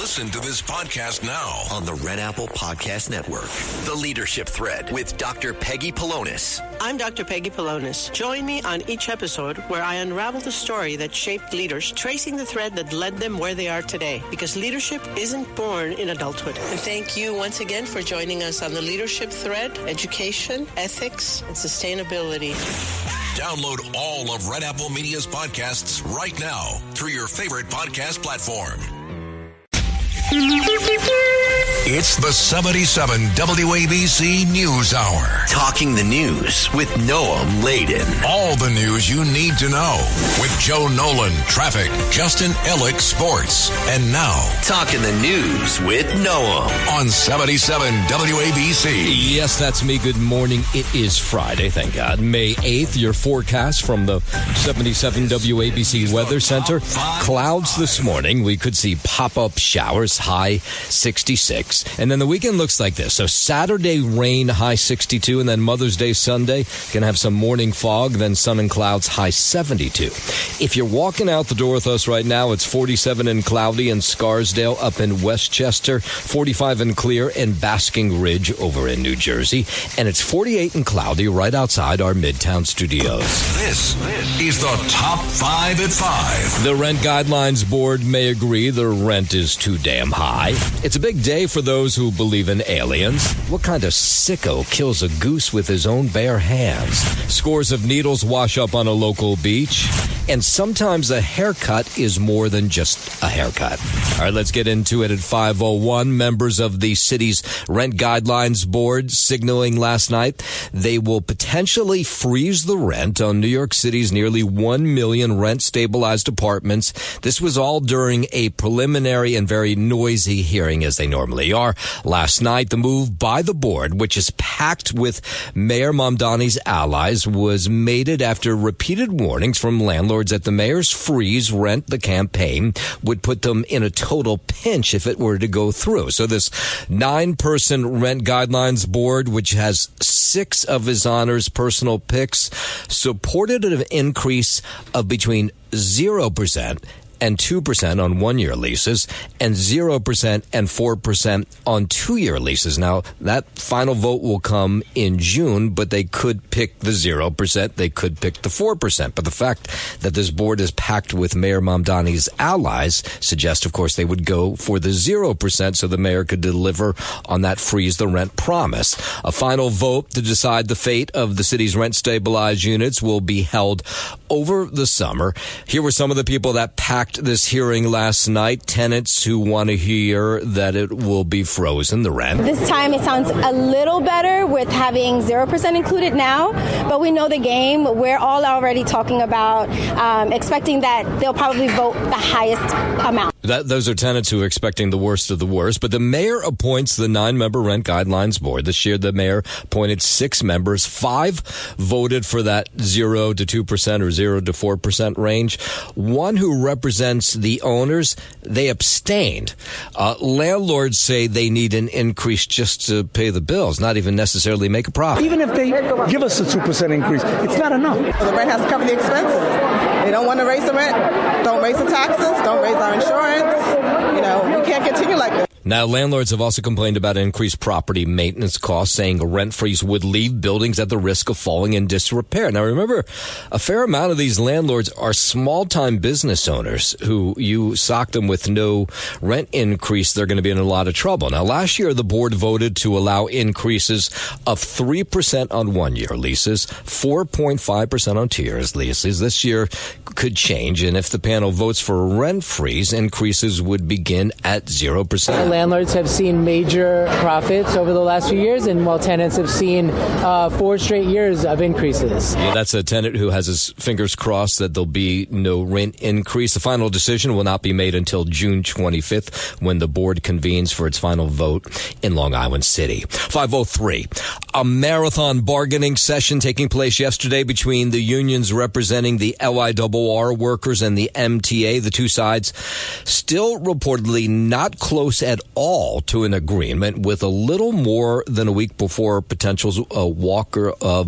Listen to this podcast now on the Red Apple Podcast Network. The Leadership Thread with Dr. Peggy Polonis. I'm Dr. Peggy Polonis. Join me on each episode where I unravel the story that shaped leaders, tracing the thread that led them where they are today. Because leadership isn't born in adulthood. And thank you once again for joining us on the Leadership Thread, education, ethics, and sustainability. Download all of Red Apple Media's podcasts right now through your favorite podcast platform. It's the 77 WABC News Hour. Talking the news with Noam Laden. All the news you need to know with Joe Nolan, traffic, Justin Ellick, sports. And now, Talking the news with Noam on 77 WABC. Yes, that's me. Good morning. It is Friday, thank God. May 8th, your forecast from the 77 WABC Weather Center. Clouds this morning. We could see pop-up showers, high 66. And then the weekend looks like this. So Saturday, rain, high 62. And then Mother's Day, Sunday, going to have some morning fog, then sun and clouds, high 72. If you're walking out the door with us right now, it's 47 and cloudy in Scarsdale up in Westchester, 45 and clear in Basking Ridge over in New Jersey, and it's 48 and cloudy right outside our Midtown studios. This is the Top 5 at 5. The Rent Guidelines Board may agree the rent is too damn high. It's a big day for those who believe in aliens. What kind of sicko kills a goose with his own bare hands? Scores of needles wash up on a local beach. And sometimes a haircut is more than just a haircut. All right, let's get into it at 5:01. Members of the city's Rent Guidelines Board signaling last night they will potentially freeze the rent on New York City's nearly 1 million rent-stabilized apartments. This was all during a preliminary and very noisy hearing, as they normally are. Last night, the move by the board, which is packed with Mayor Mamdani's allies, was mated after repeated warnings from landlords that the mayor's freeze rent the campaign would put them in a total pinch if it were to go through. So this 9-person Rent Guidelines Board, which has 6 of His Honor's personal picks, supported an increase of between 0% and 2% on 1-year leases and 0% and 4% on 2-year leases. Now, that final vote will come in June, but they could pick the 0%. They could pick the 4%. But the fact that this board is packed with Mayor Mamdani's allies suggests, of course, they would go for the 0% so the mayor could deliver on that freeze the rent promise. A final vote to decide the fate of the city's rent-stabilized units will be held over the summer. Here were some of the people that packed this hearing last night. Tenants who want to hear that it will be frozen, the rent. This time it sounds a little better with having 0% included now, but we know the game. We're all already talking about expecting that they'll probably vote the highest amount. Those are tenants who are expecting the worst of the worst. But the mayor appoints the 9-member Rent Guidelines Board. This year, the mayor appointed 6 members. 5 voted for that 0 to 2% or 0 to 4% range. 1 who represents the owners, they abstained. Landlords say they need an increase just to pay the bills, not even necessarily make a profit. Even if they give us a 2% increase, it's not enough. The rent has to cover the expenses. They don't want to raise the rent. Don't raise the taxes. Don't raise our insurance. We can't continue like this. Now, landlords have also complained about increased property maintenance costs, saying a rent freeze would leave buildings at the risk of falling in disrepair. Now, remember, a fair amount of these landlords are small-time business owners who you sock them with no rent increase, they're going to be in a lot of trouble. Now, last year, the board voted to allow increases of 3% on 1-year leases, 4.5% on 2-year leases. This year could change, and if the panel votes for a rent freeze, increases would begin at 0%. Landlords have seen major profits over the last few years, and while tenants have seen 4 straight years of increases. Yeah, that's a tenant who has his fingers crossed that there'll be no rent increase. The final decision will not be made until June 25th when the board convenes for its final vote in Long Island City. 5:03. A marathon bargaining session taking place yesterday between the unions representing the LIRR workers and the MTA. The two sides still reportedly not close at all to an agreement with a little more than a week before potential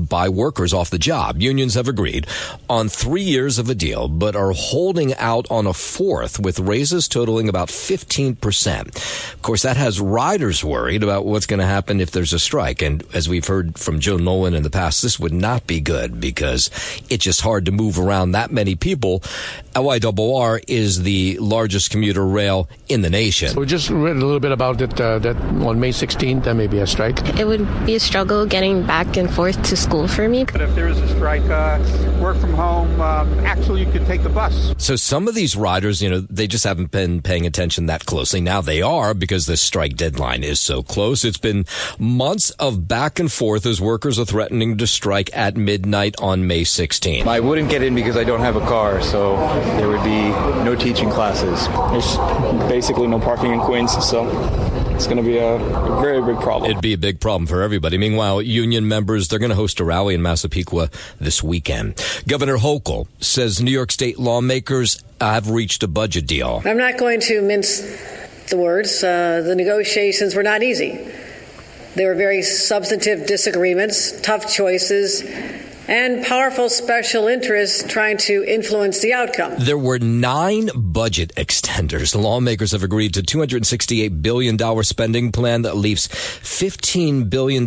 by workers off the job. Unions have agreed on 3 years of a deal, but are holding out on a fourth with raises totaling about 15%. Of course, that has riders worried about what's going to happen if there's a strike. And as we've heard from Joe Nolan in the past, this would not be good because it's just hard to move around that many people. LIRR is the largest commuter rail in the nation. So we just read a little bit about it, that on May 16th, there may be a strike. It would be a struggle getting back and forth to school for me. But if there is a strike, work from home, actually you could take the bus. So some of these riders, they just haven't been paying attention that closely. Now they are because the strike deadline is so close. It's been months of back and forth as workers are threatening to strike at midnight on May 16th. I wouldn't get in because I don't have a car, so there would be no teaching classes. There's basically no parking in Queens, so it's going to be a very big problem. It'd be a big problem for everybody. Meanwhile, union members, they're going to host a rally in Massapequa this weekend. Governor Hochul says New York State lawmakers have reached a budget deal. I'm not going to mince the words. The negotiations were not easy. There were very substantive disagreements, tough choices, and powerful special interests trying to influence the outcome. There were 9 budget extenders. Lawmakers have agreed to $268 billion spending plan that leaves $15 billion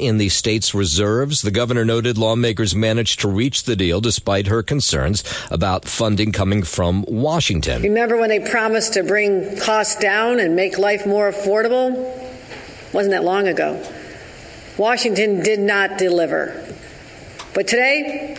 in the state's reserves. The governor noted lawmakers managed to reach the deal despite her concerns about funding coming from Washington. Remember when they promised to bring costs down and make life more affordable? Wasn't that long ago. Washington did not deliver. But today,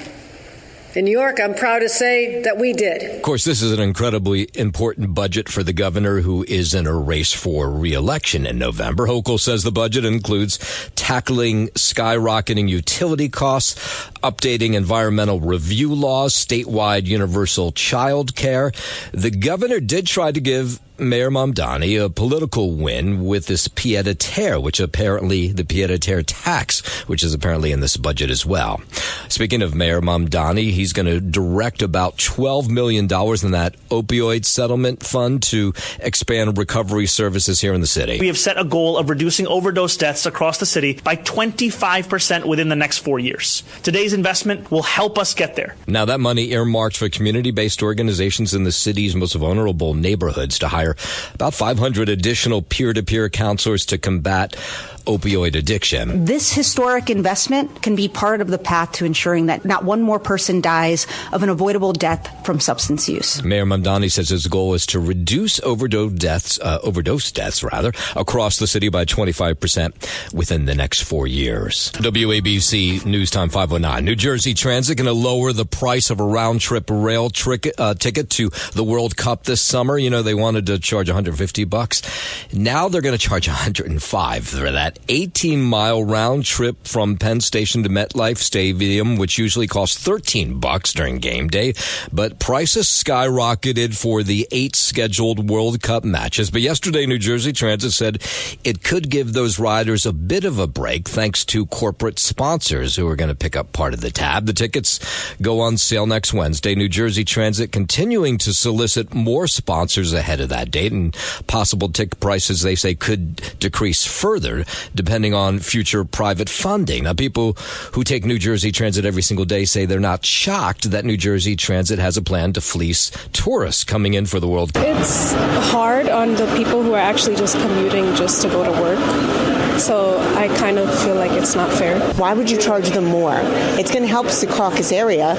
in New York, I'm proud to say that we did. Of course, this is an incredibly important budget for the governor who is in a race for re-election in November. Hochul says the budget includes tackling skyrocketing utility costs, updating environmental review laws, statewide universal child care. The governor did try to give Mayor Mamdani a political win with this pied-à-terre, the pied-à-terre tax, which is apparently in this budget as well. Speaking of Mayor Mamdani, he's going to direct about $12 million in that opioid settlement fund to expand recovery services here in the city. We have set a goal of reducing overdose deaths across the city by 25% within the next 4 years. Today's investment will help us get there. Now, that money earmarked for community-based organizations in the city's most vulnerable neighborhoods to hire about 500 additional peer-to-peer counselors to combat opioid addiction. This historic investment can be part of the path to ensuring that not one more person dies of an avoidable death from substance use. Mayor Mamdani says his goal is to reduce overdose deaths across the city by 25% within the next 4 years. WABC News Time 509. New Jersey Transit going to lower the price of a round-trip rail ticket to the World Cup this summer. They wanted to charge $150. Now they're going to charge $105 for that 18-mile round trip from Penn Station to MetLife Stadium, which usually costs $13 during game day. But prices skyrocketed for the 8 scheduled World Cup matches. But yesterday, New Jersey Transit said it could give those riders a bit of a break thanks to corporate sponsors who are going to pick up part of the tab. The tickets go on sale next Wednesday. New Jersey Transit continuing to solicit more sponsors ahead of that date, and possible ticket prices, they say, could decrease further depending on future private funding. Now, people who take New Jersey Transit every single day say they're not shocked that New Jersey Transit has a plan to fleece tourists coming in for the World Cup. It's hard on the people who are actually just commuting just to go to work. So I kind of feel like it's not fair. Why would you charge them more? It's going to help the caucus area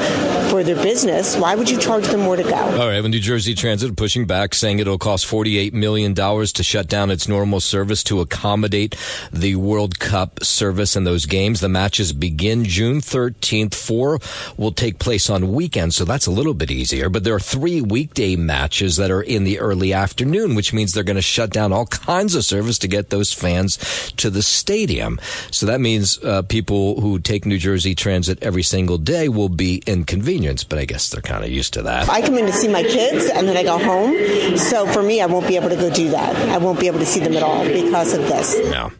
for their business. Why would you charge them more to go? All right, well, New Jersey Transit pushing back, saying it'll cost $48 million to shut down its normal service to accommodate the World Cup service and those games. The matches begin June 13th. 4 will take place on weekends, so that's a little bit easier. But there are 3 weekday matches that are in the early afternoon, which means they're going to shut down all kinds of service to get those fans to the stadium. So that means people who take New Jersey Transit every single day will be inconvenienced, but I guess they're kind of used to that. I come in to see my kids and then I go home. So for me, I won't be able to go do that. I won't be able to see them at all because of this. No.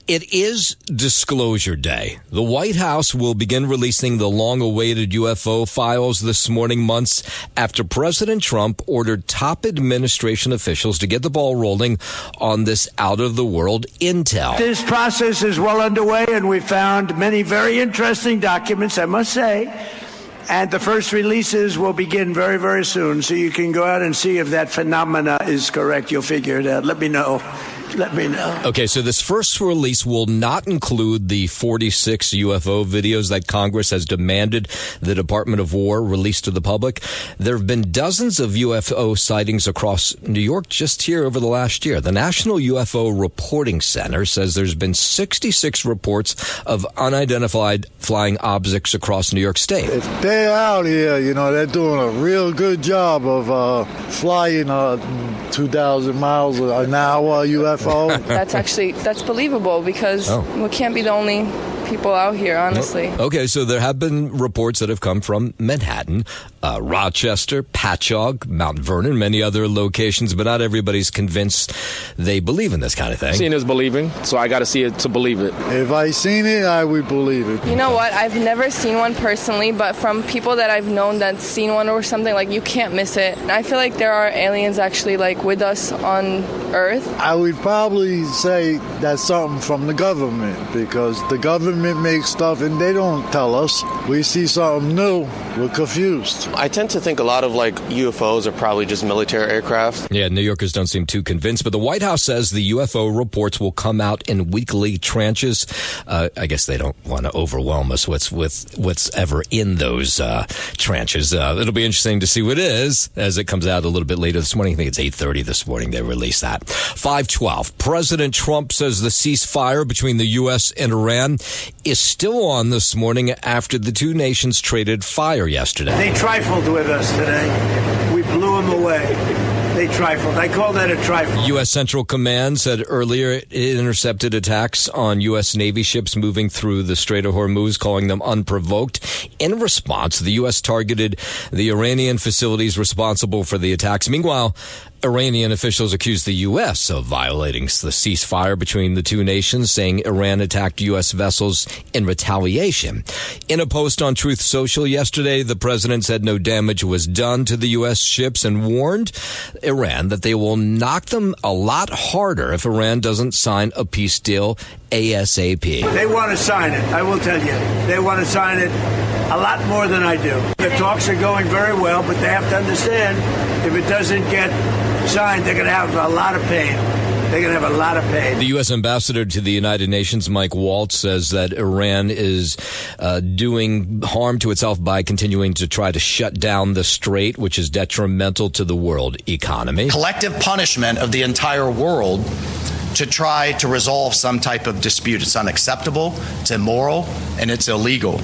It is Disclosure Day. The White House will begin releasing the long-awaited UFO files this morning, months after President Trump ordered top administration officials to get the ball rolling on this out-of-the-world intel. This process is well underway, and we found many very interesting documents, I must say. And the first releases will begin very, very soon, so you can go out and see if that phenomena is correct. You'll figure it out. Let me know. Okay, so this first release will not include the 46 UFO videos that Congress has demanded the Department of War release to the public. There have been dozens of UFO sightings across New York just here over the last year. The National UFO Reporting Center says there's been 66 reports of unidentified flying objects across New York State. If they're out here, they're doing a real good job of flying 2,000 miles an hour UFO. That's believable because we can't be the only people out here, honestly. Okay, so there have been reports that have come from Manhattan, Rochester, Patchogue, Mount Vernon, many other locations, but not everybody's convinced they believe in this kind of thing. Seeing is believing, so I got to see it to believe it. If I seen it, I would believe it. You know what? I've never seen one personally, but from people that I've known that's seen one or something, you can't miss it. And I feel like there are aliens actually with us on Earth. I would probably say that's something from the government, because the government makes stuff and they don't tell us. We see something new, we're confused. I tend to think a lot of UFOs are probably just military aircraft. Yeah, New Yorkers don't seem too convinced, but the White House says the UFO reports will come out in weekly tranches. I guess they don't want to overwhelm us with what's ever in those tranches. It'll be interesting to see what it is as it comes out a little bit later this morning. I think it's 8:30 this morning they released that. 5:12. President Trump says the ceasefire between the U.S. and Iran is still on this morning after the two nations traded fire yesterday. They trifled with us today. We blew them away. They trifled. I call that a trifle. U.S. Central Command said earlier it intercepted attacks on U.S. Navy ships moving through the Strait of Hormuz, calling them unprovoked. In response, the U.S. targeted the Iranian facilities responsible for the attacks. Meanwhile, Iranian officials accused the U.S. of violating the ceasefire between the two nations, saying Iran attacked U.S. vessels in retaliation. In a post on Truth Social yesterday, the president said no damage was done to the U.S. ships and warned Iran that they will knock them a lot harder if Iran doesn't sign a peace deal ASAP. They want to sign it, I will tell you. They want to sign it a lot more than I do. The talks are going very well, but they have to understand if it doesn't get signed, they're going to have a lot of pain. They're going to have a lot of pain. The U.S. ambassador to the United Nations, Mike Waltz, says that Iran is doing harm to itself by continuing to try to shut down the strait, which is detrimental to the world economy. Collective punishment of the entire world to try to resolve some type of dispute. It's unacceptable, it's immoral, and it's illegal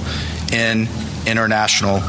in international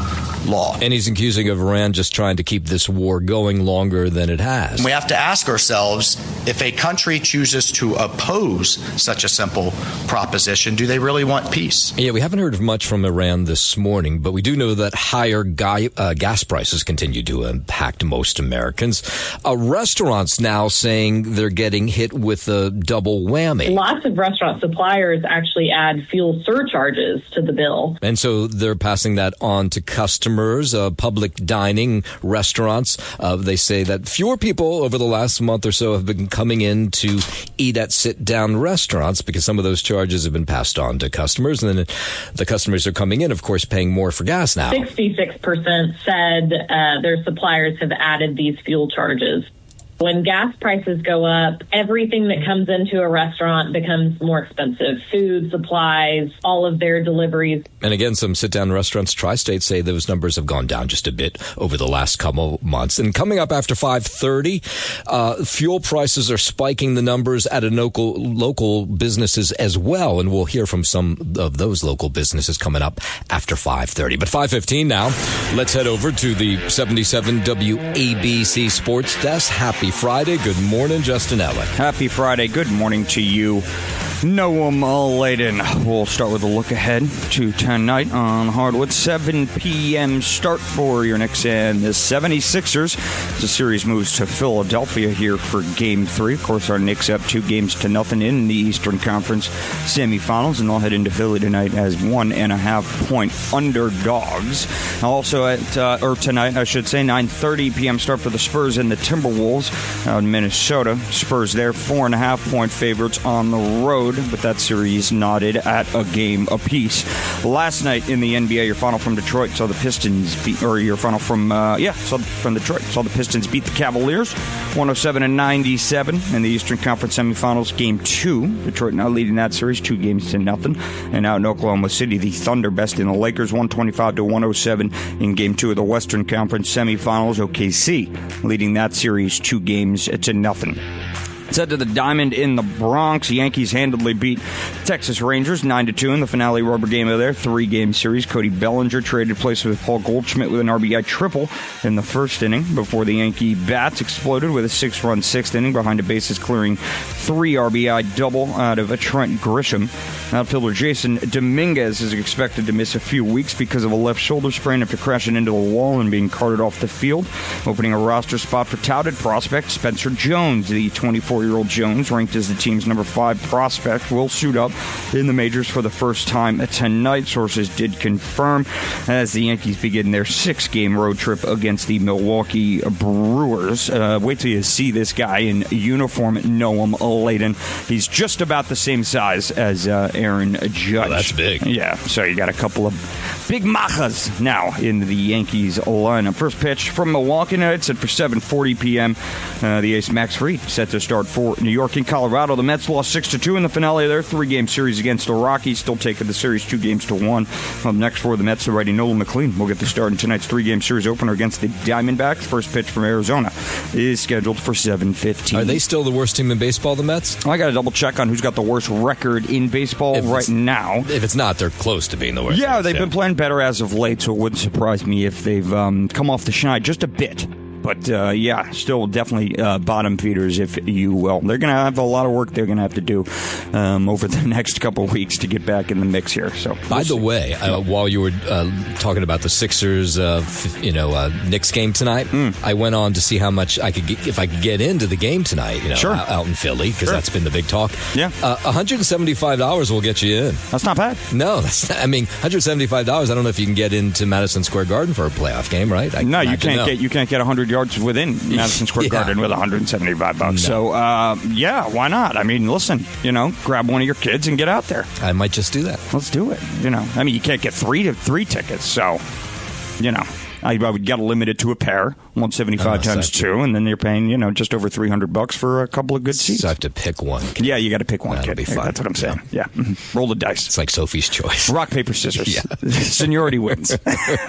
law. And he's accusing of Iran just trying to keep this war going longer than it has. We have to ask ourselves, if a country chooses to oppose such a simple proposition, do they really want peace? Yeah, we haven't heard much from Iran this morning, but we do know that higher gas prices continue to impact most Americans. Restaurants now saying they're getting hit with a double whammy. Lots of restaurant suppliers actually add fuel surcharges to the bill. And so they're passing that on to customers. Public dining restaurants. They say that fewer people over the last month or so have been coming in to eat at sit-down restaurants because some of those charges have been passed on to customers. And then the customers are coming in, of course, paying more for gas now. 66% said their suppliers have added these fuel charges. When gas prices go up, everything that comes into a restaurant becomes more expensive. Food, supplies, all of their deliveries. And again, some sit-down restaurants, Tri-State, say those numbers have gone down just a bit over the last couple months. And coming up after 5:30, fuel prices are spiking the numbers at a local businesses as well. And we'll hear from some of those local businesses coming up after 5:30. But 5:15 now, let's head over to the 77 WABC Sports Desk. Happy Friday. Good morning, Justin Ellick. Happy Friday. Good morning to you. Noam Laden. We'll start with a look ahead to tonight on hardwood. 7 p.m. start for your Knicks and the 76ers. The series moves to Philadelphia here for Game 3. Of course, our Knicks up 2-0 in the Eastern Conference semifinals, and they'll head into Philly tonight as 1.5-point underdogs. Also tonight, I should say, 9:30 p.m. start for the Spurs and the Timberwolves out in Minnesota. Spurs there, 4.5-point favorites on the road, with that series knotted at a game apiece. Last night in the NBA, your final from Detroit saw the Pistons beat, or your final from Detroit saw the Pistons beat the Cavaliers 107-97 in the Eastern Conference semifinals. Game 2, Detroit now leading that series 2-0. And out in Oklahoma City, the Thunder besting the Lakers 125-107 in Game 2 of the Western Conference semifinals. OKC leading that series 2-0. Let's head to the Diamond in the Bronx. Yankees handily beat Texas Rangers 9-2 in the finale rubber game of their 3-game series. Cody Bellinger traded place with Paul Goldschmidt with an RBI triple in the first inning before the Yankee bats exploded with a 6-run sixth inning behind a bases-clearing 3 RBI double out of Trent Grisham. Outfielder Jason Dominguez is expected to miss a few weeks because of a left shoulder sprain after crashing into the wall and being carted off the field. Opening a roster spot for touted prospect Spencer Jones. The 24-year-old Jones, ranked as the team's number 5 prospect, will suit up in the majors for the first time tonight. Sources did confirm as the Yankees begin their 6-game road trip against the Milwaukee Brewers. Wait till you see this guy in uniform, Noam Laden. He's just about the same size as Aaron Judge. Oh, that's big. Yeah, so you got a couple of big machas now in the Yankees lineup. First pitch from Milwaukee tonight, set for 7:40 p.m. The ace Max Fried set to start for New York and Colorado. The Mets lost 6-2 in the finale of their 3-game series against the Rockies, still taking the series 2-1. Up next for the Mets, the righty Nolan McLean will get the start in tonight's 3-game series opener against the Diamondbacks. First pitch from Arizona is scheduled for 7:15. Are they still the worst team in baseball, the Mets? I got to double check on who's got the worst record in baseball right now. If it's not, they're close to being the worst. Yeah, they've been playing better as of late, so it wouldn't surprise me if they've come off the schneid just a bit. But, still definitely bottom feeders, if you will. They're going to have a lot of work they're going to have to do over the next couple of weeks to get back in the mix here. So, by the way, while you were talking about the Sixers, Knicks game tonight, I went on to see how much I could get, if I could get into the game tonight. Out in Philly, because that's been the big talk. Yeah, $175 will get you in. That's not bad. No, $175. I don't know if you can get into Madison Square Garden for a playoff game, right? No, you can't get 100 yards within Madison Square Garden with $175. No. So, why not? I mean, listen, grab one of your kids and get out there. I might just do that. Let's do it. You can't get three tickets, so, I would get limited to a pair, 175 times 2, and then you're paying, just over $300 for a couple of good seats. So I have to pick one. Yeah, you got to pick one. That'll be fun. That's what I'm saying. Yeah. Roll the dice. It's like Sophie's Choice. Rock, paper, scissors. Seniority wins.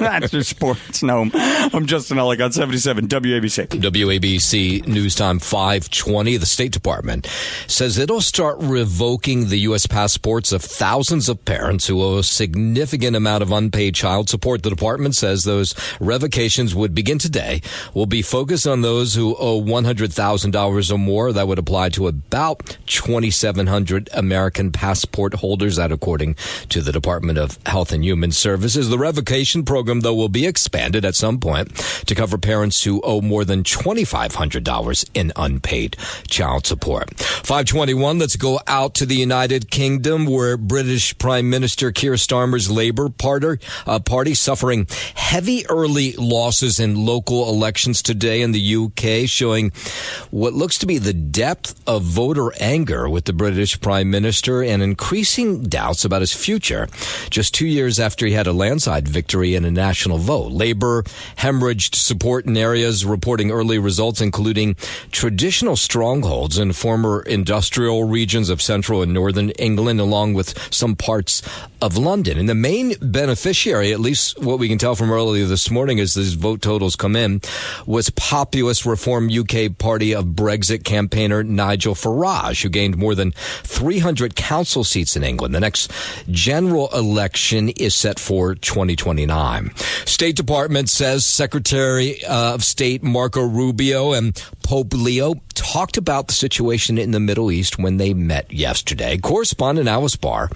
That's just sports. No, I'm Justin Ellick on 77 WABC. WABC News Time 5:20. The State Department says it'll start revoking the U.S. passports of thousands of parents who owe a significant amount of unpaid child support. The department says those revocations would begin today, will be focused on those who owe $100,000 or more. That would apply to about 2,700 American passport holders, that according to the Department of Health and Human Services. The revocation program, though, will be expanded at some point to cover parents who owe more than $2,500 in unpaid child support. 5:21, let's go out to the United Kingdom, where British Prime Minister Keir Starmer's Labour Party suffering heavy early losses in local elections today in the UK, showing what looks to be the depth of voter anger with the British Prime Minister and increasing doubts about his future just 2 years after he had a landslide victory in a national vote. Labour hemorrhaged support in areas reporting early results, including traditional strongholds in former industrial regions of central and northern England, along with some parts of London. And the main beneficiary, at least what we can tell from earlier this morning as these vote totals come in, was populist Reform UK Party of Brexit campaigner Nigel Farage, who gained more than 300 council seats in England. The next general election is set for 2029. State Department says Secretary of State Marco Rubio and Pope Leo talked about the situation in the Middle East when they met yesterday. Correspondent Alice Barr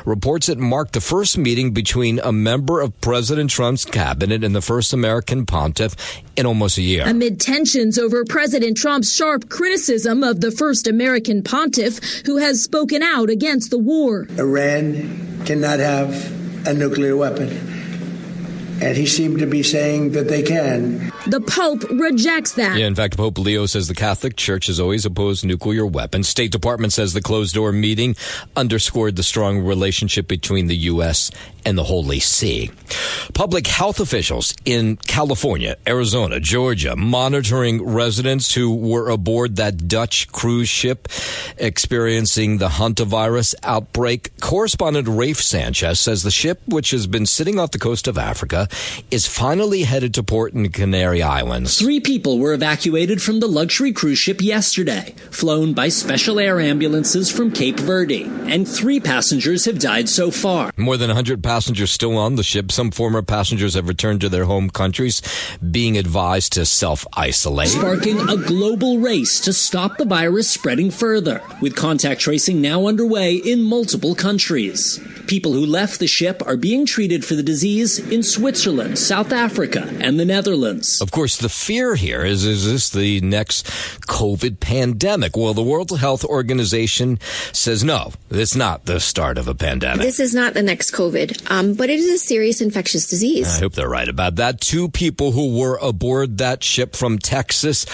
reports it marked the first meeting between a member of President Trump's cabinet and the first American pontiff in almost a year. Amid tensions over President Trump's sharp criticism of the first American pontiff who has spoken out against the war. Iran cannot have a nuclear weapon. And he seemed to be saying that they can. The Pope rejects that. Yeah, in fact, Pope Leo says the Catholic Church has always opposed nuclear weapons. State Department says the closed-door meeting underscored the strong relationship between the U.S. and the Holy See. Public health officials in California, Arizona, Georgia, monitoring residents who were aboard that Dutch cruise ship experiencing the hantavirus outbreak. Correspondent Rafe Sanchez says the ship, which has been sitting off the coast of Africa, is finally headed to port in the Canary Islands. 3 people were evacuated from the luxury cruise ship yesterday, flown by special air ambulances from Cape Verde, and 3 passengers have died so far. More than 100 passengers still on the ship. Some former passengers have returned to their home countries, being advised to self-isolate. Sparking a global race to stop the virus spreading further, with contact tracing now underway in multiple countries. People who left the ship are being treated for the disease in Switzerland, South Africa, and the Netherlands. Of course, the fear here is this the next COVID pandemic? Well, the World Health Organization says no, it's not the start of a pandemic. This is not the next COVID, but it is a serious infectious disease. I hope they're right about that. 2 people who were aboard that ship from Texas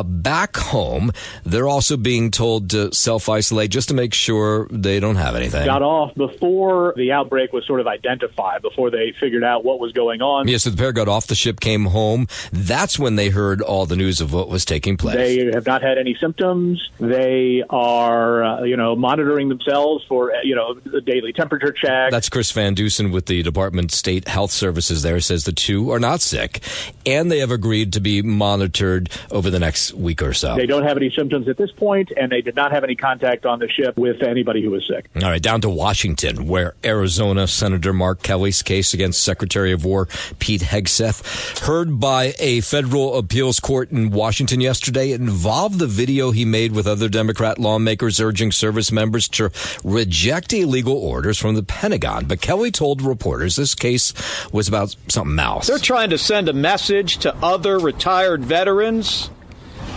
back home, they're also being told to self-isolate just to make sure they don't have anything. Got off before the outbreak was sort of identified, before they figured out what was going on. Yes, so the pair got off the ship, came home. That's when they heard all the news of what was taking place. They have not had any symptoms. They are, monitoring themselves for, the daily temperature check. That's Chris Van Dusen with the Department of State Health Services there, says the 2 are not sick, and they have agreed to be monitored over the next week or so. They don't have any symptoms at this point, and they did not have any contact on the ship with anybody who was sick. All right, down to Washington, where Arizona Senator Mark Kelly's case against Secretary of War Pete Hegseth, heard by a federal appeals court in Washington yesterday, involved the video he made with other Democrat lawmakers urging service members to reject illegal orders from the Pentagon. But Kelly told reporters this case was about something else. They're trying to send a message to other retired veterans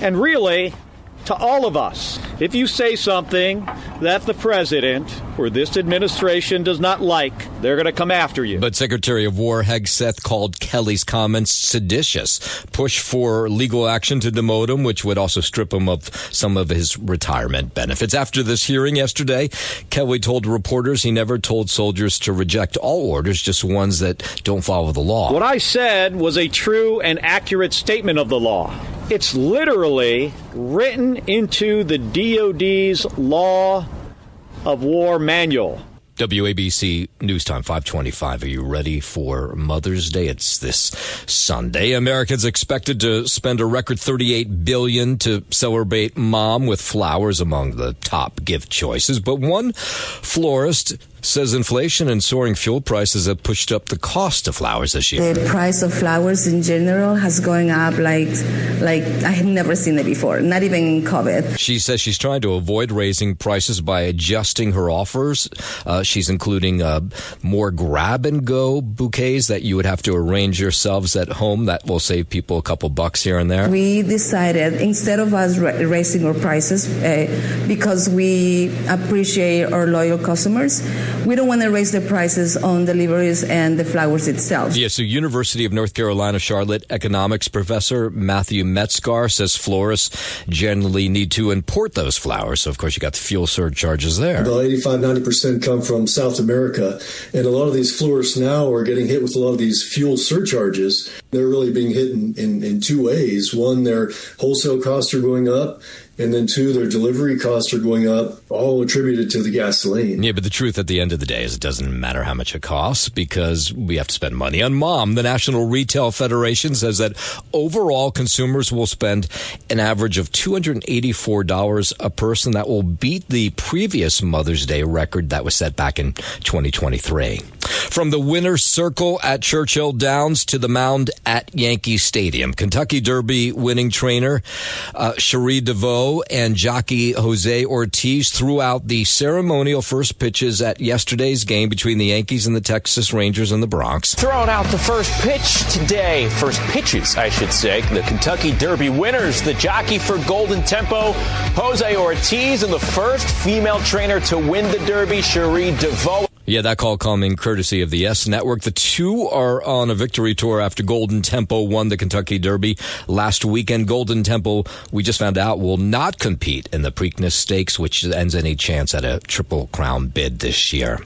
and really to all of us. If you say something that the president or this administration does not like, they're going to come after you. But Secretary of War Hegseth called Kelly's comments seditious, pushed for legal action to demote him, which would also strip him of some of his retirement benefits. After this hearing yesterday, Kelly told reporters he never told soldiers to reject all orders, just ones that don't follow the law. What I said was a true and accurate statement of the law. It's literally written into the DOD's Law of War manual. WABC News Time 525. Are you ready for Mother's Day? It's this Sunday. Americans expected to spend a record $38 billion to celebrate Mom, with flowers among the top gift choices. But one florist says inflation and soaring fuel prices have pushed up the cost of flowers this year. The price of flowers in general has going up like I have never seen it before, not even in COVID. She says she's trying to avoid raising prices by adjusting her offers. She's including more grab-and-go bouquets that you would have to arrange yourselves at home. That will save people a couple bucks here and there. We decided, instead of us raising our prices, because we appreciate our loyal customers, we don't want to raise the prices on deliveries and the flowers itself. Yeah, so University of North Carolina, Charlotte economics professor Matthew Metzgar says florists generally need to import those flowers. So, of course, you got the fuel surcharges there. About 85-90% come from South America. And a lot of these florists now are getting hit with a lot of these fuel surcharges. They're really being hit in 2 ways. One, their wholesale costs are going up. And then 2, their delivery costs are going up, all attributed to the gasoline. Yeah, but the truth at the end of the day is it doesn't matter how much it costs because we have to spend money on Mom. The National Retail Federation says that overall consumers will spend an average of $284 a person. That will beat the previous Mother's Day record that was set back in 2023. From the winner's circle at Churchill Downs to the mound at Yankee Stadium, Kentucky Derby winning trainer Cherie DeVoe and jockey Jose Ortiz threw out the ceremonial first pitches at yesterday's game between the Yankees and the Texas Rangers in the Bronx. Throwing out the first pitch today. First pitches, I should say. The Kentucky Derby winners, the jockey for Golden Tempo, Jose Ortiz, and the first female trainer to win the Derby, Cherie DeVoe. Yeah, that call coming courtesy of the S Network. The two are on a victory tour after Golden Tempo won the Kentucky Derby last weekend. Golden Tempo, we just found out, will not compete in the Preakness Stakes, which ends any chance at a Triple Crown bid this year.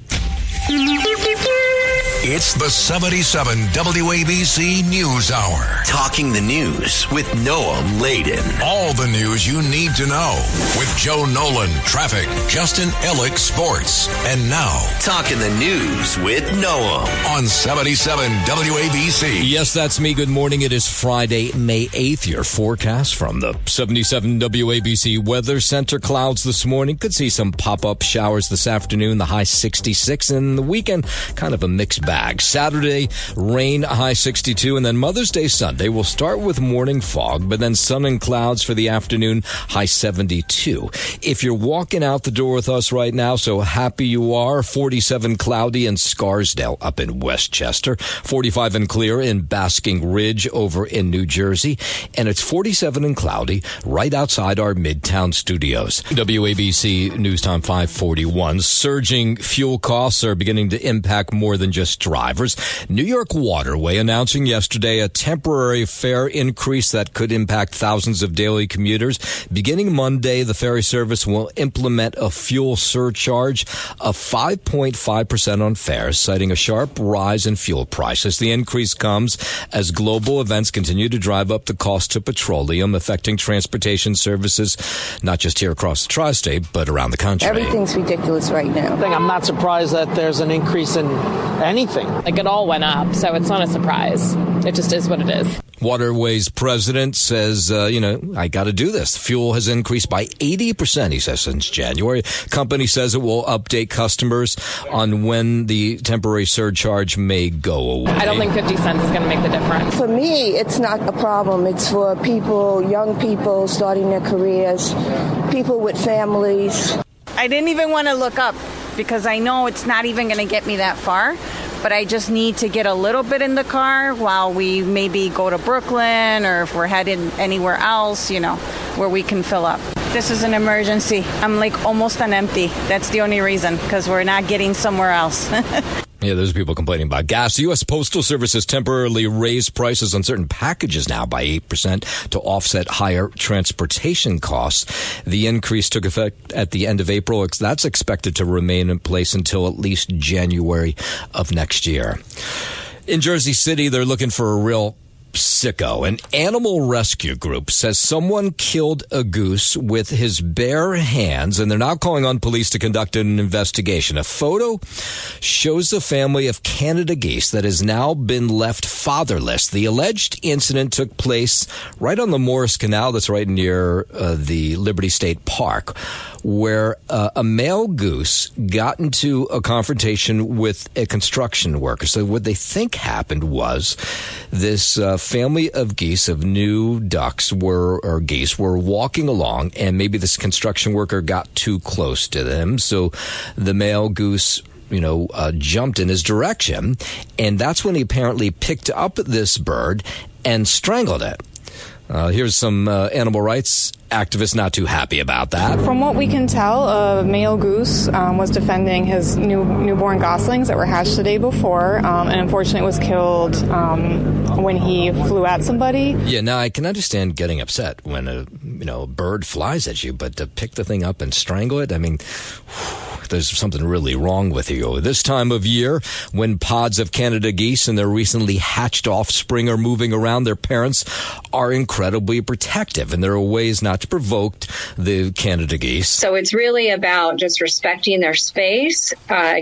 It's the 77 WABC News Hour. Talking the news with Noam Laden. All the news you need to know with Joe Nolan, traffic, Justin Ellick, sports. And now, Talking the news with Noam on 77 WABC. Yes, that's me. Good morning. It is Friday, May 8th. Your forecast from the 77 WABC Weather Center. Clouds this morning. Could see some pop-up showers this afternoon. The high 66. And the weekend, kind of a mixed bag. Saturday, rain, high 62, and then Mother's Day Sunday will start with morning fog, but then sun and clouds for the afternoon, high 72. If you're walking out the door with us right now, so happy you are, 47 cloudy in Scarsdale up in Westchester, 45 and clear in Basking Ridge over in New Jersey, and it's 47 and cloudy right outside our Midtown studios. WABC News Time 541. Surging fuel costs are beginning to impact more than just drivers. New York Waterway announcing yesterday a temporary fare increase that could impact thousands of daily commuters. Beginning Monday, the ferry service will implement a fuel surcharge of 5.5% on fares, citing a sharp rise in fuel prices. The increase comes as global events continue to drive up the cost of petroleum, affecting transportation services, not just here across the tri-state, but around the country. Everything's ridiculous right now. I'm not surprised that there's an increase in anything. Like, it all went up, so it's not a surprise. It just is what it is. Waterway's president says, I got to do this. Fuel has increased by 80%, he says, since January. Company says it will update customers on when the temporary surcharge may go away. I don't think 50 cents is going to make the difference. For me, it's not a problem. It's for people, young people starting their careers, people with families. I didn't even want to look up because I know it's not even going to get me that far. But I just need to get a little bit in the car while we maybe go to Brooklyn or if we're headed anywhere else, where we can fill up. This is an emergency. I'm like almost on empty. That's the only reason, because we're not getting somewhere else. Yeah, there's people complaining about gas. The U.S. Postal Service has temporarily raised prices on certain packages now by 8% to offset higher transportation costs. The increase took effect at the end of April. That's expected to remain in place until at least January of next year. In Jersey City, they're looking for a real sicko. An animal rescue group says someone killed a goose with his bare hands, and they're now calling on police to conduct an investigation. A photo shows the family of Canada geese that has now been left fatherless. The alleged incident took place right on the Morris Canal that's right near the Liberty State Park, where a male goose got into a confrontation with a construction worker. So what they think happened was this family of geese, of new ducks were walking along, and maybe this construction worker got too close to them. So the male goose jumped in his direction, and that's when he apparently picked up this bird and strangled it. Here's some animal rights activists not too happy about that. From what we can tell, a male goose was defending his newborn goslings that were hatched the day before, and unfortunately was killed when he flew at somebody. Yeah, now I can understand getting upset when a bird flies at you, but to pick the thing up and strangle it, I mean, there's something really wrong with you. This time of year, when pods of Canada geese and their recently hatched offspring are moving around, their parents are incredibly protective, and there are ways not to provoke the Canada geese. So it's really about just respecting their space,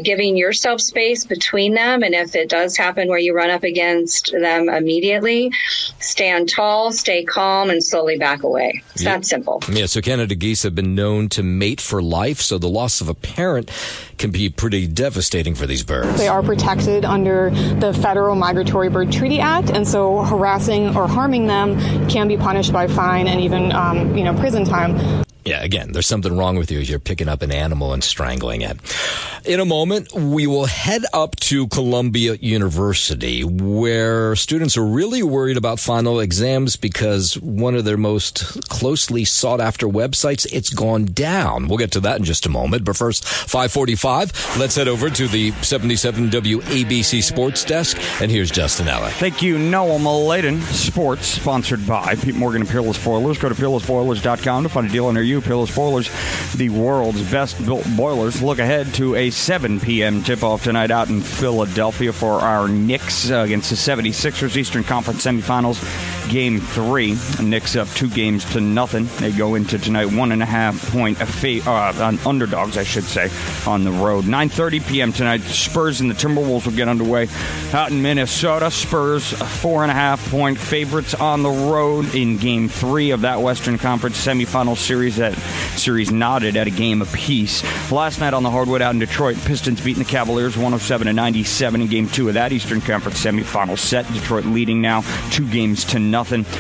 giving yourself space between them, and if it does happen where you run up against them immediately, stand tall, stay calm, and slowly back away. It's that simple. Yeah, so Canada geese have been known to mate for life, so the loss of a parent environment can be pretty devastating for these birds. They are protected under the Federal Migratory Bird Treaty Act, and so harassing or harming them can be punished by fine and even, prison time. Yeah, again, there's something wrong with you as you're picking up an animal and strangling it. In a moment, we will head up to Columbia University, where students are really worried about final exams because one of their most closely sought-after websites, it's gone down. We'll get to that in just a moment. But first, 5:45, let's head over to the 77 WABC Sports Desk, and here's Justin Ellick. Thank you, Noah Maladen. Sports, sponsored by Pete Morgan and Peerless Boilers. Go to peerlessboilers.com to find a deal near you. Peerless Boilers, the world's best-built boilers. Look ahead to a 7 p.m. tip-off tonight out in Philadelphia for our Knicks against the 76ers Eastern Conference semifinals. Game 3. Knicks up 2-0. They go into tonight 1.5-point underdogs, I should say, on the road. 9:30 p.m. tonight, Spurs and the Timberwolves will get underway out in Minnesota. Spurs 4.5-point favorites on the road in Game 3 of that Western Conference semifinal series. That series knotted at a game apiece. Last night on the hardwood out in Detroit, Pistons beating the Cavaliers 107-97 in Game 2 of that Eastern Conference semifinal set. Detroit leading now 2-0.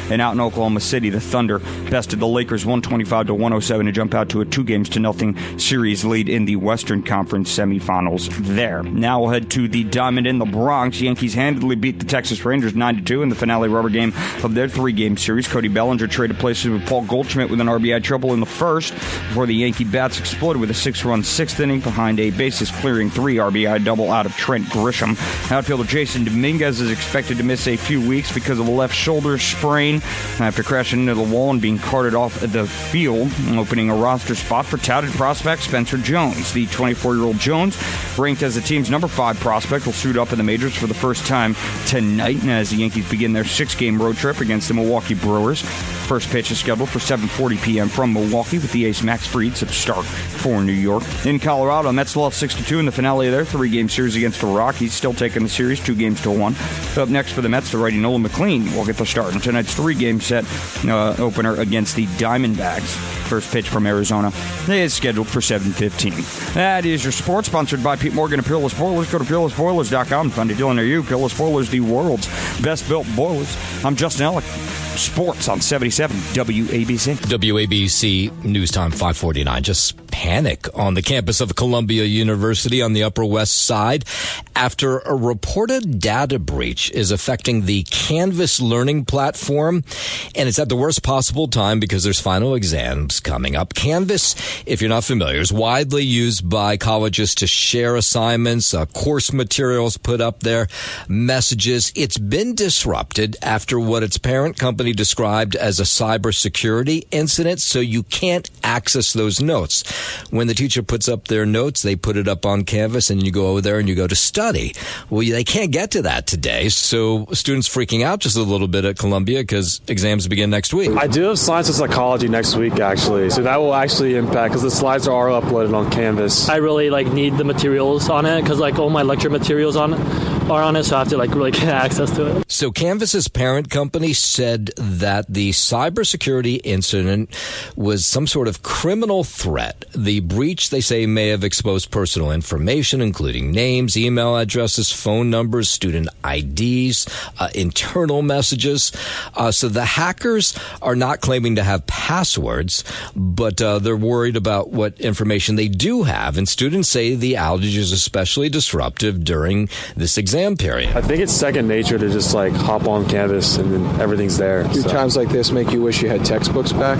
And out in Oklahoma City, the Thunder bested the Lakers 125-107 to jump out to a 2-0 series lead in the Western Conference semifinals there. Now we'll head to the Diamond in the Bronx. Yankees handily beat the Texas Rangers 9-2 in the finale rubber game of their 3-game series. Cody Bellinger traded places with Paul Goldschmidt with an RBI triple in the first before the Yankee bats exploded with a 6-run 6th inning behind a bases-clearing 3 RBI double out of Trent Grisham. Outfielder Jason Dominguez is expected to miss a few weeks because of a left shoulder sprain after crashing into the wall and being carted off the field, opening a roster spot for touted prospect Spencer Jones. The 24-year-old Jones, ranked as the team's number 5 prospect, will suit up in the majors for the first time tonight as the Yankees begin their 6-game road trip against the Milwaukee Brewers. First pitch is scheduled for 7:40 p.m. from Milwaukee with the ace Max Fried to start for New York. In Colorado, Mets lost 6-2 in the finale of their 3-game series against the Rockies, still taking the series 2-1. Up next for the Mets, the righty Nolan McLean will get the start in tonight's 3-game set opener against the Diamondbacks. First pitch from Arizona is scheduled for 7:15. That is your sports, sponsored by Pete Morgan and Peerless Boilers. Go to peerlessboilers.com and find a deal near you. Peerless Boilers, the world's best-built boilers. I'm Justin Ellick. Sports on 77 WABC. WABC News Time 5:49. Just panic on the campus of Columbia University on the Upper West Side after a reported data breach is affecting the Canvas learning platform, and it's at the worst possible time because there's final exams coming up. Canvas, if you're not familiar, is widely used by colleges to share assignments, course materials put up there, messages. It's been disrupted after what its parent company described as a cybersecurity incident, so you can't access those notes. When the teacher puts up their notes, they put it up on Canvas, and you go over there and you go to study. Well, they can't get to that today, so students freaking out just a little bit at Columbia because exams begin next week. I do have science and psychology next week, actually, so that will actually impact because the slides are uploaded on Canvas. I really need the materials on it because all my lecture materials are on it, so I have to really get access to it. So Canvas's parent company said that the cybersecurity incident was some sort of criminal threat. The breach, they say, may have exposed personal information, including names, email addresses, phone numbers, student IDs, internal messages. So the hackers are not claiming to have passwords, but they're worried about what information they do have. And students say the outage is especially disruptive during this exam period. I think it's second nature to just hop on Canvas and then everything's there. Do times like this make you wish you had textbooks back?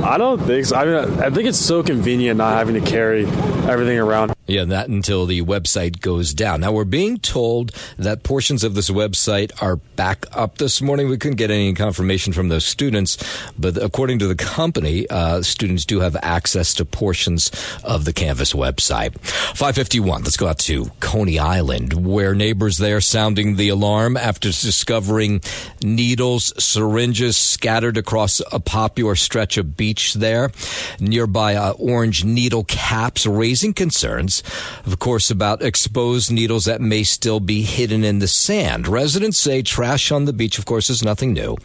I don't think so. I think it's so convenient not having to carry everything around. Yeah, that until the website goes down. Now, we're being told that portions of this website are back up this morning. We couldn't get any confirmation from those students, but according to the company, students do have access to portions of the Canvas website. 5:51, let's go out to Coney Island, where neighbors there sounding the alarm after discovering needles, syringes scattered across a popular stretch of beach there. Nearby orange needle caps raising concerns concerns, of course, about exposed needles that may still be hidden in the sand. Residents say trash on the beach, of course, is nothing new.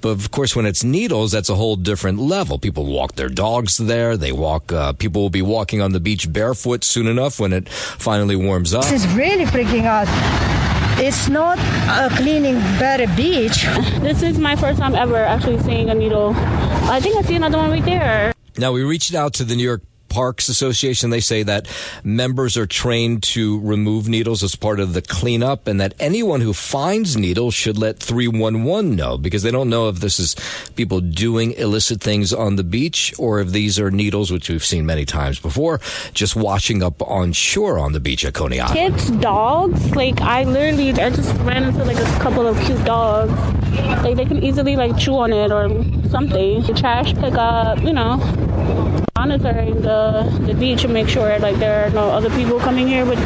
But, of course, when it's needles, that's a whole different level. People walk their dogs there. People will be walking on the beach barefoot soon enough when it finally warms up. This is really freaking out. It's not a cleaning better beach. This is my first time ever actually seeing a needle. I think I see another one right there. Now, we reached out to the New York Parks Association. They say that members are trained to remove needles as part of the cleanup, and that anyone who finds needles should let 311 know, because they don't know if this is people doing illicit things on the beach or if these are needles, which we've seen many times before, just washing up on shore on the beach at Coney Island. Kids, dogs, I just ran into a couple of cute dogs. They can easily chew on it or something. The trash pickup, monitoring the beach and make sure there are no other people coming here with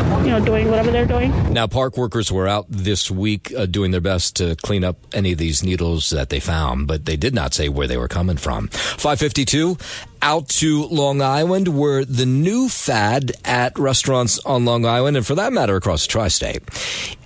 doing whatever they're doing. Now, park workers were out this week doing their best to clean up any of these needles that they found, but they did not say where they were coming from. 552 out to Long Island, where the new fad at restaurants on Long Island, and for that matter across the tri-state,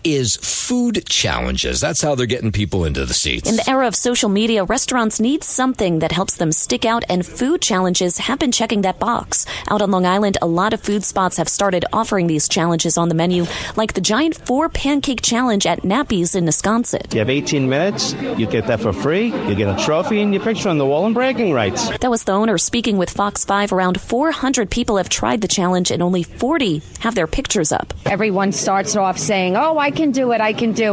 is food challenges. That's how they're getting people into the seats. In the era of social media, restaurants need something that helps them stick out, and food challenges have been checking that box. Out on Long Island, a lot of food spots have started offering these challenges on the menu, like the giant 4-pancake challenge at Nappy's in Wisconsin. You have 18 minutes, you get that for free, you get a trophy and your picture on the wall and bragging rights. That was the owner speaking with Fox 5. Around 400 people have tried the challenge, and only 40 have their pictures up. Everyone starts off saying, I can do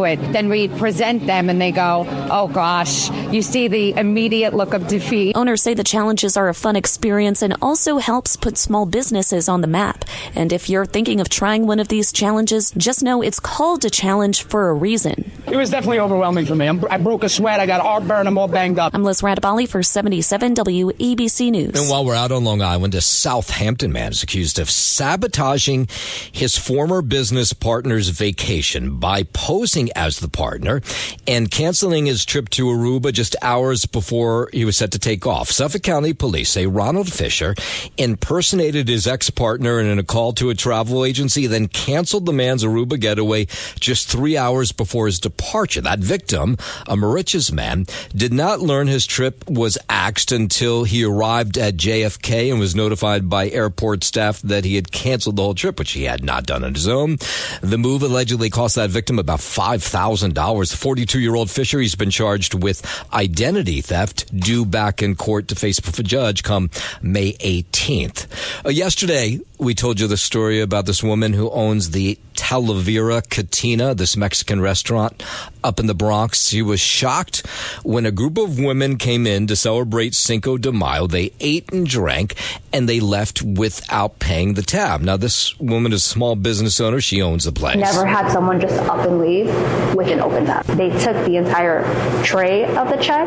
it. Then we present them and they go, oh gosh. You see the immediate look of defeat. Owners say the challenges are a fun experience and also helps put small businesses on the map. And if you're thinking of trying one of these challenges, just know it's called a challenge for a reason. It was definitely overwhelming for me. I broke a sweat. I got heartburn. I'm all banged up. I'm Liz Radabali for 77 WABC News. And while we're out on Long Island, a Southampton man is accused of sabotaging his former business partner's vacation by posing as the partner and canceling his trip to Aruba just hours before he was set to take off. Suffolk County Police say Ronald Fisher impersonated his ex-partner in a call to a travel agency, then canceled the man's Aruba getaway just 3 hours before his departure. That victim, a Mauritius man, did not learn his trip was axed until he arrived at JFK and was notified by airport staff that he had canceled the whole trip, which he had not done on his own. The move allegedly cost that victim about $5,000. The 42-year-old Fisher, he's been charged with identity theft, due back in court to face a judge come May 18th. Yesterday, we told you the story about this woman who owns the Talavera Cantina, this Mexican restaurant up in the Bronx. She was shocked when a group of women came in to celebrate Cinco de Mayo. They ate and drank, and they left without paying the tab. Now, this woman is a small business owner. She owns the place. Never had someone just up and leave with an open tab. They took the entire tray of the check.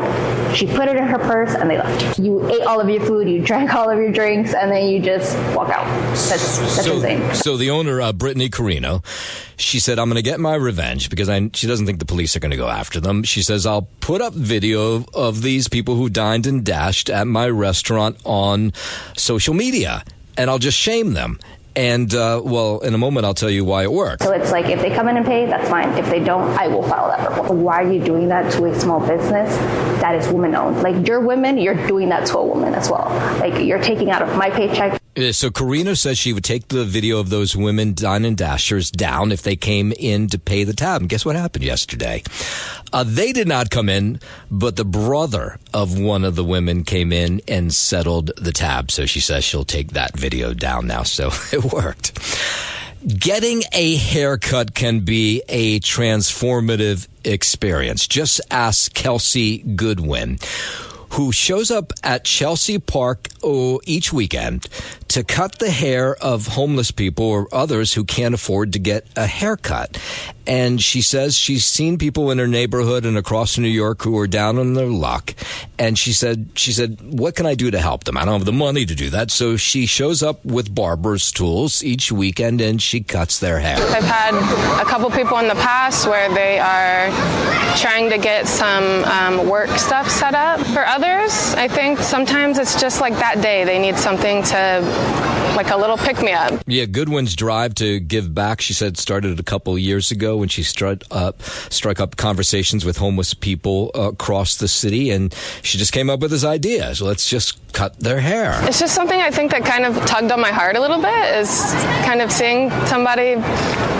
She put it in her purse, and they left. You ate all of your food, you drank all of your drinks, and then you just walk out. That's insane. So the owner, Brittany Carino, she said, I'm going to get my revenge because she doesn't think the police are going to go after them. She says, I'll put up video of these people who dined and dashed at my restaurant on social media, and I'll just shame them. And, in a moment, I'll tell you why it worked. So it's like, if they come in and pay, that's fine. If they don't, I will file that report. Why are you doing that to a small business that is woman-owned? Like, you're women, you're doing that to a woman as well. Like, you're taking out of my paycheck. So Karina says she would take the video of those women dine and dashers down if they came in to pay the tab. And guess what happened yesterday? They did not come in, but the brother of one of the women came in and settled the tab. So she says she'll take that video down now. So it worked. Getting a haircut can be a transformative experience. Just ask Kelsey Goodwin, who shows up at Chelsea Park each weekend to cut the hair of homeless people or others who can't afford to get a haircut. And she says she's seen people in her neighborhood and across New York who are down on their luck. And she said, what can I do to help them? I don't have the money to do that. So she shows up with barber's tools each weekend and she cuts their hair. I've had a couple people in the past where they are trying to get some work stuff set up. For others, I think sometimes it's just like that day. They need something to like a little pick-me-up. Yeah, Goodwin's drive to give back, she said, started a couple years ago when she struck up conversations with homeless people across the city, and she just came up with this idea. So let's just cut their hair. It's just something I think that kind of tugged on my heart a little bit, is kind of seeing somebody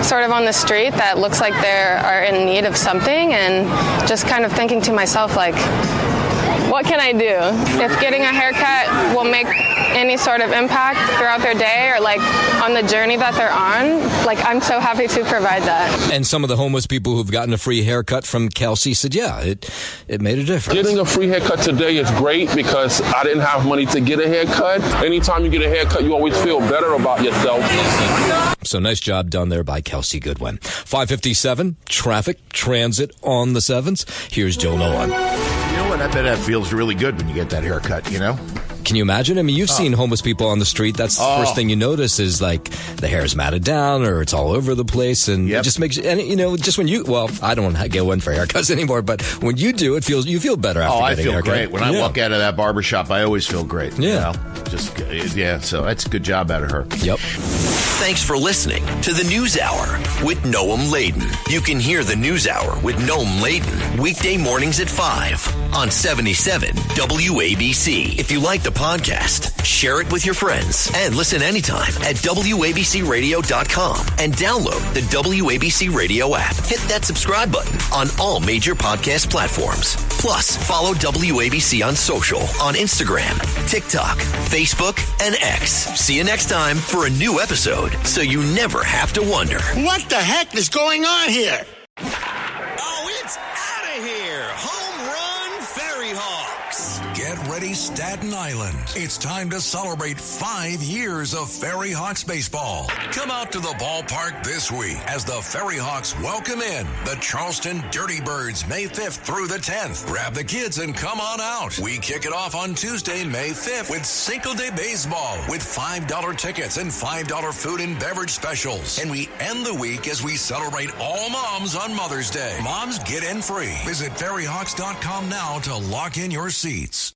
sort of on the street that looks like they are in need of something, and just kind of thinking to myself, like, what can I do? If getting a haircut will make any sort of impact throughout their day or like on the journey that they're on, like I'm so happy to provide that. And some of the homeless people who've gotten a free haircut from Kelsey said, yeah, it made a difference. Getting a free haircut today is great because I didn't have money to get a haircut. Anytime you get a haircut, you always feel better about yourself. So nice job done there by Kelsey Goodwin. 5:57, traffic, transit on the 7s. Here's Joe Nolan. You know what? I bet that feels really good when you get that haircut, you know? Can you imagine? I mean, you've seen homeless people on the street. That's the first thing you notice is like the hair's matted down or it's all over the place. And it just makes, and you know, just when you, well, I don't get one for haircuts anymore, but when you do, you feel better after getting a haircut. I feel great. When I walk out of that barbershop, I always feel great. Yeah. You know? So that's a good job out of her. Yep. Thanks for listening to the News Hour with Noam Laden. You can hear the News Hour with Noam Laden weekday mornings at 5 on 77 WABC. If you like the podcast, share it with your friends and listen anytime at WABCRadio.com and download the WABC Radio app. Hit that subscribe button on all major podcast platforms. Plus, follow WABC on social on Instagram, TikTok, Facebook, and X. See you next time for a new episode so you never have to wonder. What the heck is going on here? Oh, it's out of here. Home run Ferry Hawks. Get ready, Staten Island. It's time to celebrate 5 years of Ferry Hawks baseball. Come out to the ballpark this week as the Ferry Hawks welcome in the Charleston Dirty Birds May 5th through the 10th. Grab the kids and come on out. We kick it off on Tuesday, May 5th with Cinco de Baseball with $5 tickets and $5 food and beverage specials. And we end the week as we celebrate all moms on Mother's Day. Moms get in free. Visit ferryhawks.com now to lock in your seats.